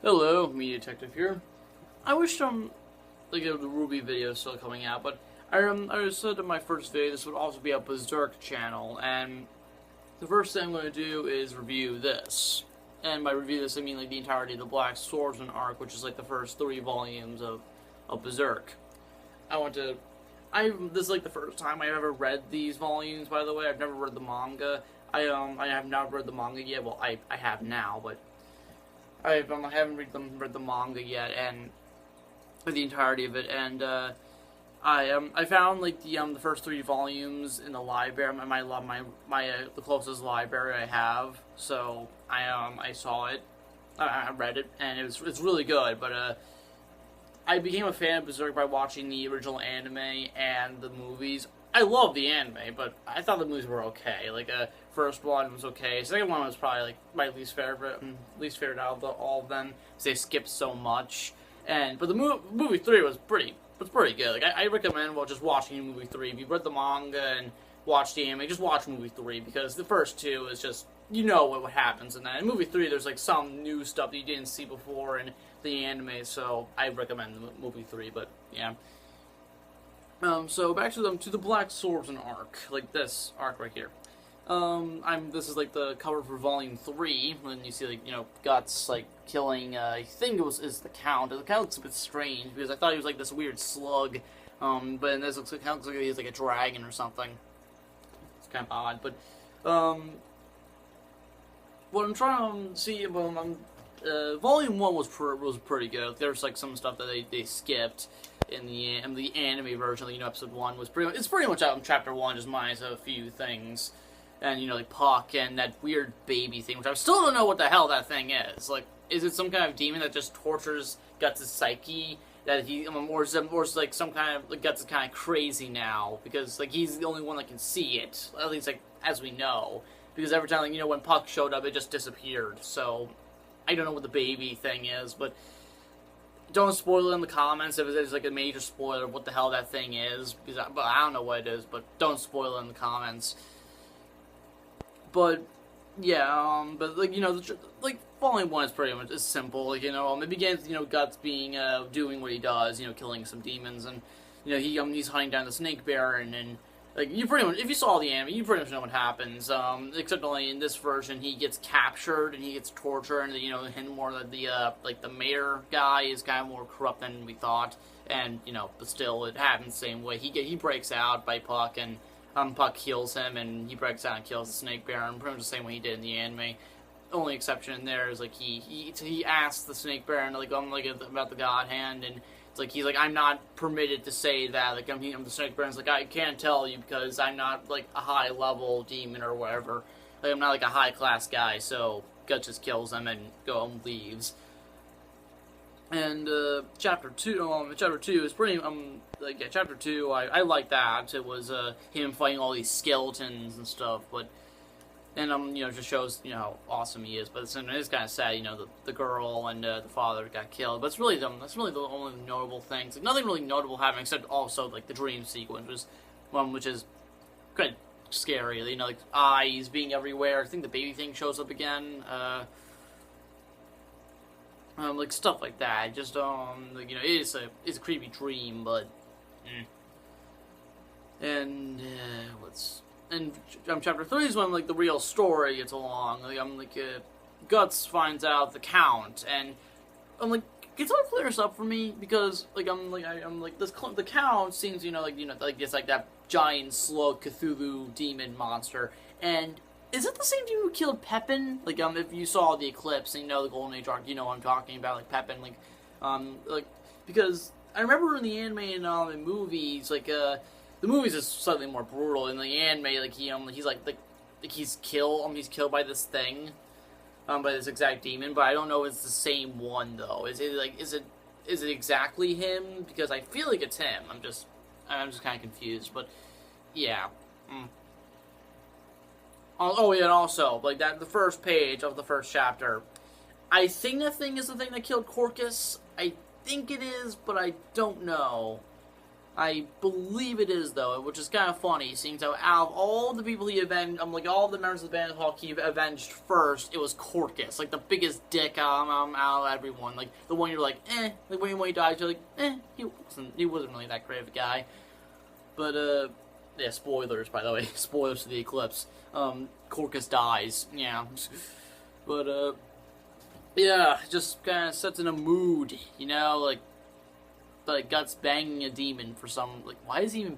Hello, Media Detective here. I wish like the Ruby video is still coming out, but I said in my first video this would also be a Berserk channel, and the first thing I'm going to do is review this. And by review this, I mean like the entirety of the Black Swordsman Arc, which is like the first 3 volumes of Berserk. This is like the first time I ever read these volumes. By the way, I've never read the manga. I have not read the manga yet. Well, I have now, but I haven't read the manga yet, and for the entirety of it, and I found like the first 3 volumes in the library, the closest library I have. So I saw it, I read it, and it's really good. But I became a fan of Berserk by watching the original anime and the movies. I love the anime, but I thought the movies were okay. Like, first one was okay. Second one was probably like my least favorite out of all of them, because they skipped so much. But the movie 3 was pretty good. Like, I recommend just watching movie 3. If you read the manga and watched the anime, just watch movie 3, because the first 2 is just, you know what happens in that. In movie 3, there's like some new stuff that you didn't see before in the anime, so I recommend the movie 3. But yeah. So back to the Black Swordsman Arc, like this arc right here. This is like the cover for Volume 3, when you see like, Guts like killing, I think is the Count. The Count looks a bit strange, because I thought he was like this weird slug, but in this the Count looks like he's like a dragon or something. It's kind of odd, but, what I'm trying to see, Volume 1 was pretty good. There's like some stuff that they skipped in the anime version. Episode 1 was pretty much out in Chapter 1, just minus a few things. And, like Puck and that weird baby thing, which I still don't know what the hell that thing is. Like, is it some kind of demon that just tortures Guts' psyche? That or is it like some kind of, like, Guts is kind of crazy now, because, like, he's the only one that can see it, at least, like, as we know. Because every time, like, when Puck showed up, it just disappeared. So, I don't know what the baby thing is, but don't spoil it in the comments if it's like a major spoiler of what the hell that thing is, but I don't know what it is, but don't spoil it in the comments. But yeah, but like like Volume 1 is pretty much simple. Like it begins Guts being doing what he does, killing some demons, and he's hunting down the Snake Baron, and like you pretty much, if you saw the anime, you pretty much know what happens. Except only in this version, he gets captured and he gets tortured, and him more the like the mayor guy is kind of more corrupt than we thought, and but still it happens the same way. He breaks out by Puck, and Puck kills him, and he breaks out and kills the Snake Baron, pretty much the same way he did in the anime. Only exception in there is like he asks the Snake Baron like about the God Hand, and it's like he's like, I'm not permitted to say that. Like I'm the Snake Baron's like, I can't tell you because I'm not like a high level demon or whatever. Like I'm not like a high class guy. So Guts just kills him and leaves. And chapter two is pretty chapter 2. I like that. It was him fighting all these skeletons and stuff, but. And just shows how awesome he is. But it's kind of sad, the girl and the father got killed. But that's really the only notable things. Like, nothing really notable happening except also like the dream sequence, which is kind of scary. Like eyes being everywhere. I think the baby thing shows up again. Like stuff like that. Just it's a creepy dream, but. And And chapter 3 is when like the real story gets along. Guts finds out the Count, and I'm like, can someone clear this up for me? Because the Count seems it's like that giant slug Cthulhu demon monster, and is it the same dude who killed Pepin? Like if you saw the Eclipse and the Golden Age arc, you know what I'm talking about, like Pepin, because I remember in the anime and in movies the movies is slightly more brutal. In the anime, like he's killed by this thing, by this exact demon. But I don't know if it's the same one though. Is it exactly him? Because I feel like it's him. I'm just kind of confused. But yeah. Oh yeah, and also like that the first page of the first chapter. I think that thing is the thing that killed Corcus. I think it is, but I don't know. I believe it is, though, which is kind of funny, seeing how out of all the people he avenged, like all the members of the band of Hawk he avenged first, it was Corcus, like the biggest dick out of everyone. Like the one you're like, like when he died, you're like, he wasn't really that great of a guy. But yeah, spoilers, by the way, spoilers to the Eclipse. Corcus dies, yeah. But yeah, just kind of sets in a mood, you know, like Guts banging a demon for some, like, why is he even,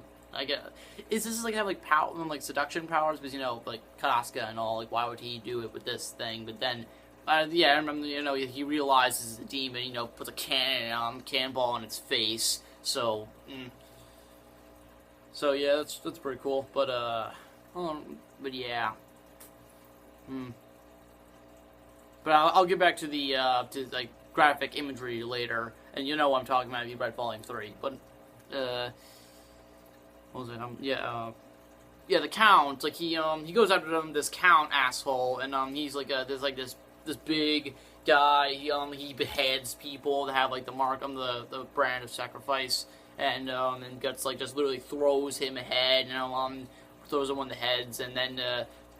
is this, like, have, like, power, like, seduction powers, because, you know, like, Casca and all, like, why would he do it with this thing, but then, yeah, I remember, you know, he realizes the demon, you know, puts a cannonball on its face, so, so, yeah, that's pretty cool, but yeah, but I'll get back to the, like, graphic imagery later, and you know what I'm talking about if you read Volume 3, but, what was it, yeah, the Count, like, he goes after this Count asshole, and, he's, like, there's, like, this big guy, he beheads people that have, like, the mark on the brand of sacrifice, and Guts, like, just literally throws him ahead, and, throws him on the heads, and then,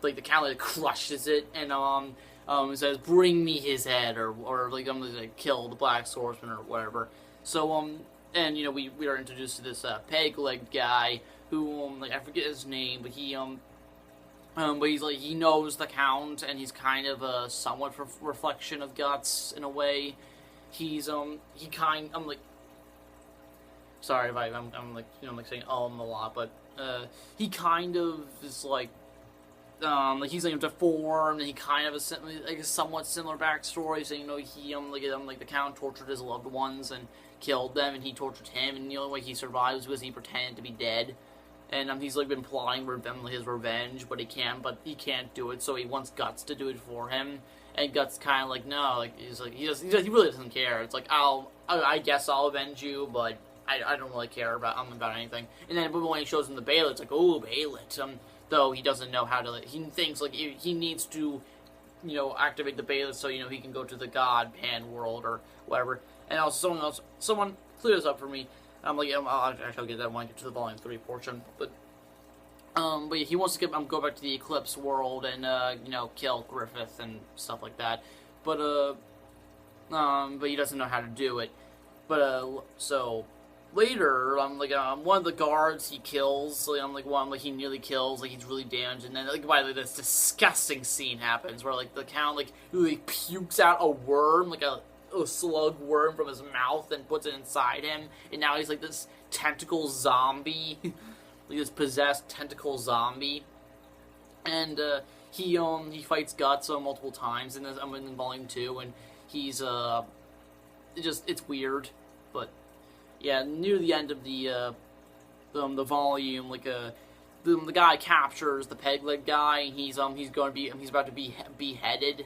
like, the Count, like, crushes it, and, it says, "Bring me his head," or like, I'm gonna kill the Black Swordsman, or whatever. So, and, you know, we are introduced to this, peg-legged guy, who, like, I forget his name, but he, but he's, like, he knows the Count, and he's kind of a somewhat reflection of Guts, in a way. He's, I'm like, sorry if I'm like, you know, like, saying, a lot, but, he kind of is, like, he's, like, deformed, and he kind of has, like, a somewhat similar backstory, so, you know, he, like, the Count tortured his loved ones and killed them, and he tortured him, and the only way he survived was because he pretended to be dead, and, he's, like, been plotting his revenge, but he can't do it, so he wants Guts to do it for him, and Guts kind of, like, no, like, he's, like, he really doesn't care, it's like, I guess I'll avenge you, but I don't really care about anything, and then when he shows him the Baylor, it's like, oh, Baylor, though he doesn't know how to, he thinks, like, he needs to, you know, activate the Baylor so, you know, he can go to the God Pan world, or whatever, and also someone clear this up for me, I'm like, I'll get that when I get to the Volume 3 portion, but yeah, he wants to go back to the Eclipse world, and, you know, kill Griffith and stuff like that, but he doesn't know how to do it, but, so, later, one of the guards he kills, he nearly kills, like, he's really damaged, and then, like, by the way, this disgusting scene happens, where, like, the Count, like, really pukes out a worm, like, a slug worm from his mouth, and puts it inside him, and now he's, like, this tentacle zombie, like, this possessed tentacle zombie, and, he fights Guts multiple times in Volume 2, and he's, it's weird, but, yeah, near the end of the volume, like, the guy captures the peg-leg guy, and he's about to be beheaded,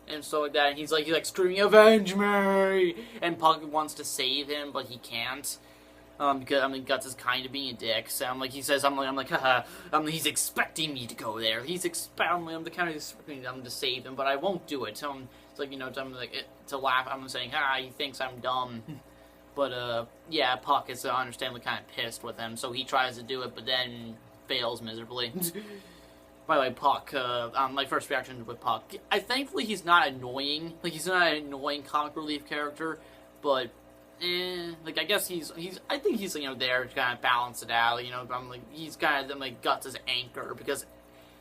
and stuff like that, and he's like screaming, "Avenge me!" And Puck wants to save him, but he can't, because, Guts is kind of being a dick, so, he says, haha, he's expecting me to go there, the Count is expecting me to save him, but I won't do it, it's like, you know, to laugh, I'm saying, he thinks I'm dumb. But, yeah, Puck is understandably kind of pissed with him, so he tries to do it, but then fails miserably. By the way, Puck, my first reaction with Puck, thankfully he's not annoying, like, he's not an annoying comic relief character, but, like, I guess I think he's, you know, there to kind of balance it out, you know, he's kind of, like, Guts' anchor, because,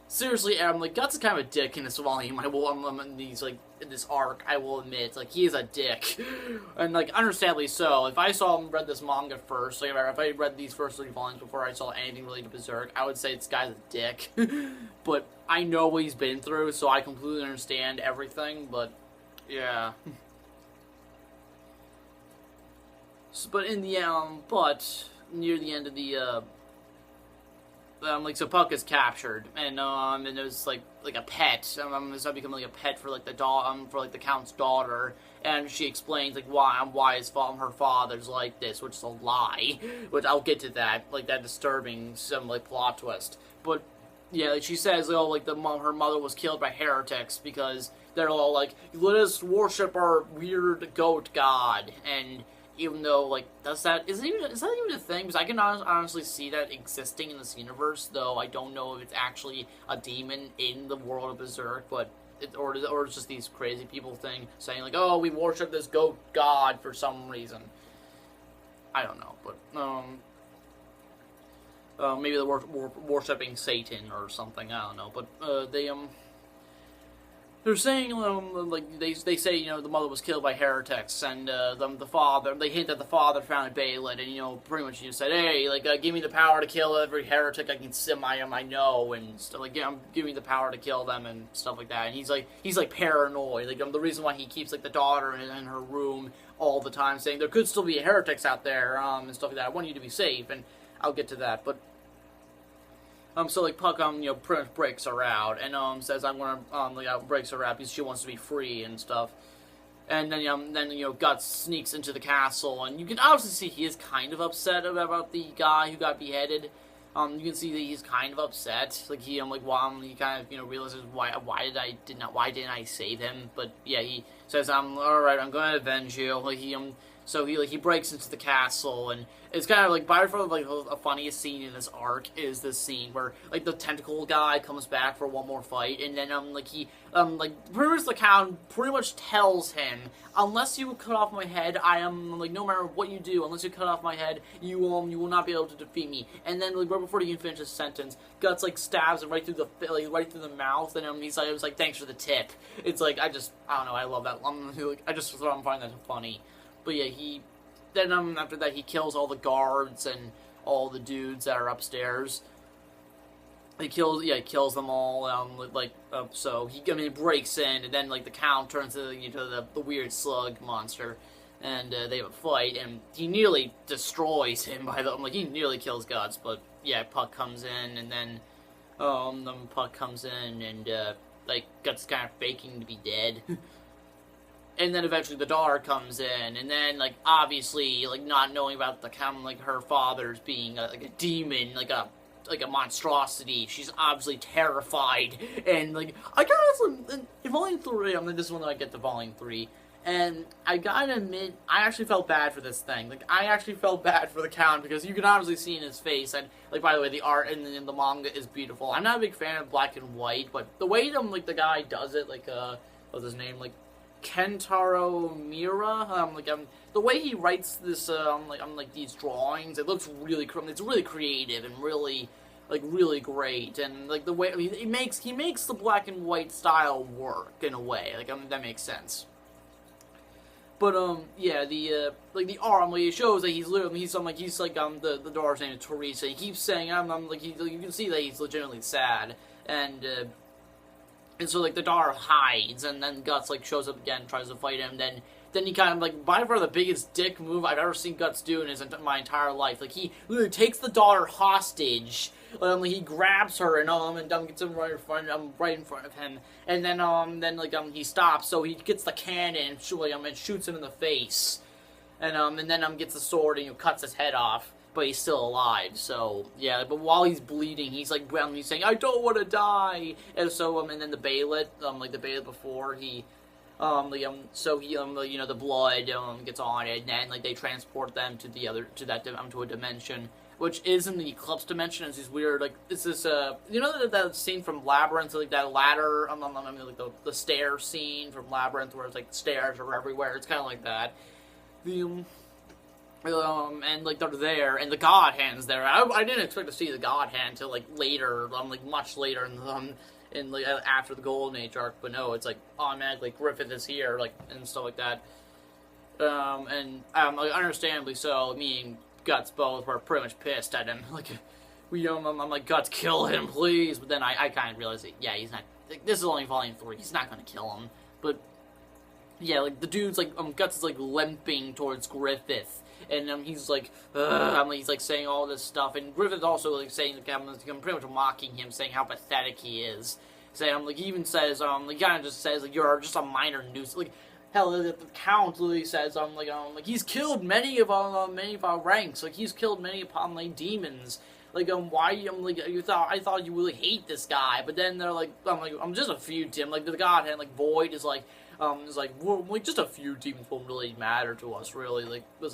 seriously, Guts is kind of a dick in this volume. In this arc, I will admit, like, he is a dick, and, like, understandably so. If I read this manga first, like, if I read these first 3 volumes before I saw anything related to Berserk, I would say this guy's a dick. But I know what he's been through, so I completely understand everything. But yeah. But in the near the end of the so Puck is captured, and there's like a pet. It's becoming like a pet for like the Count's daughter, and she explains like why her father's like this, which is a lie. Which I'll get to that, like that disturbing plot twist. But yeah, like she says, like her mother was killed by heretics because they're all like, let us worship our weird goat god, and even though, like, is that even a thing? Because I can honestly see that existing in this universe, though I don't know if it's actually a demon in the world of Berserk, but or it's just these crazy people thing saying like, oh, we worship this goat god for some reason. I don't know, but maybe they're worshipping Satan or something. I don't know, but they're saying, like, they say, you know, the mother was killed by heretics, and the father, they hint that the father found Balin, and, you know, pretty much he said, hey, like, give me the power to kill every heretic I can I know, and stuff, like, yeah, give me the power to kill them, and stuff like that, and he's like paranoid, like, the reason why he keeps, like, the daughter in her room all the time, saying, there could still be heretics out there, and stuff like that, I want you to be safe, and I'll get to that, but so, like, Puck, you know, pretty much breaks her out, and, says, I'm gonna, like, breaks her out because she wants to be free and stuff. And then, you know, Guts sneaks into the castle, and you can obviously see he is kind of upset about the guy who got beheaded. You can see that he's kind of upset. Like, he kind of, you know, realizes, why didn't I save him? But, yeah, he says, alright, I'm gonna avenge you. Like, so he breaks into the castle, and it's kind of like by far like the funniest scene in this arc is this scene where like the tentacle guy comes back for one more fight, and then like pretty much the Count pretty much tells him, unless you cut off my head, I am like, no matter what you do, unless you cut off my head, you will not be able to defeat me. And then like right before he can finish his sentence, Guts like stabs him right through the mouth, and he's like thanks for the tip. It's like I don't know, I love that. I just find that funny. But yeah, then after that he kills all the guards and all the dudes that are upstairs. He kills them all. So he breaks in, and then like the Count turns into the weird slug monster, and they have a fight, and he nearly destroys him he nearly kills Guts. But yeah, Puck comes in, and then Puck comes in, and like Guts is kind of faking to be dead. And then eventually the daughter comes in, and then, like, obviously, like, not knowing about the like, her father's being, like, a demon, like a monstrosity, she's obviously terrified, and, like, I gotta, in Volume 3, this is when I get to Volume 3, and I gotta admit, I actually felt bad for this thing. Like, I actually felt bad for the Count, because you can obviously see in his face, and, like, by the way, the art in the manga is beautiful. I'm not a big fan of black and white, but the way, like, the guy does it, like, what's his name, like, Kentaro Miura, the way he writes this, these drawings, it looks really, it's really creative and really, like, really great, and, like, the way, I mean, he makes the black and white style work, in a way, like, that makes sense. But, yeah, the art, it shows that he's literally, the daughter's name is Teresa, he keeps saying, you can see that he's legitimately sad, and so, like, the daughter hides, and then Guts, like, shows up again, tries to fight him, then he kind of, like, by far the biggest dick move I've ever seen Guts do in my entire life. Like, he literally takes the daughter hostage, he grabs her, and gets him right in front of him, and then, he stops, so he gets the cannon, and shoots him in the face, and then, gets the sword, and cuts his head off. But he's still alive, so, yeah, but while he's bleeding, he's saying, I don't want to die, and so, and then the Baelit, the Baelit before, the blood, gets on it, and then, like, they transport them to to a dimension, which is in the Eclipse dimension, it's these weird, like, it's this, you know that scene from Labyrinth, like, that ladder, like, the stair scene from Labyrinth, where it's, like, stairs are everywhere, it's kind of like that, and, like, they're there, and the God Hand's there. I didn't expect to see the God Hand until, like, later, much later after the Golden Age arc, but no, it's, like, automatically Griffith is here, like, and stuff like that. Like, understandably so, me and Guts both were pretty much pissed at him, like, I'm like, Guts, kill him, please, but then I kind of realized that, yeah, he's not, like, this is only Volume 3, he's not gonna kill him, but, yeah, like, the dude's, like, Guts is, like, limping towards Griffith, and he's like, he's like saying all this stuff, and Griffith's also like saying, I'm pretty much mocking him, saying how pathetic he is. Saying, he even says, he kind of just says, like, you're just a minor nuisance. Like, hell, the Count literally says, he's killed many of our ranks. Like, he's killed many demons. Like, why, I thought you really hate this guy, but then they're like, I'm just a few demons. Like, the God Hand, like, Void is like, just a few demons won't really matter to us, really. Like, it's like,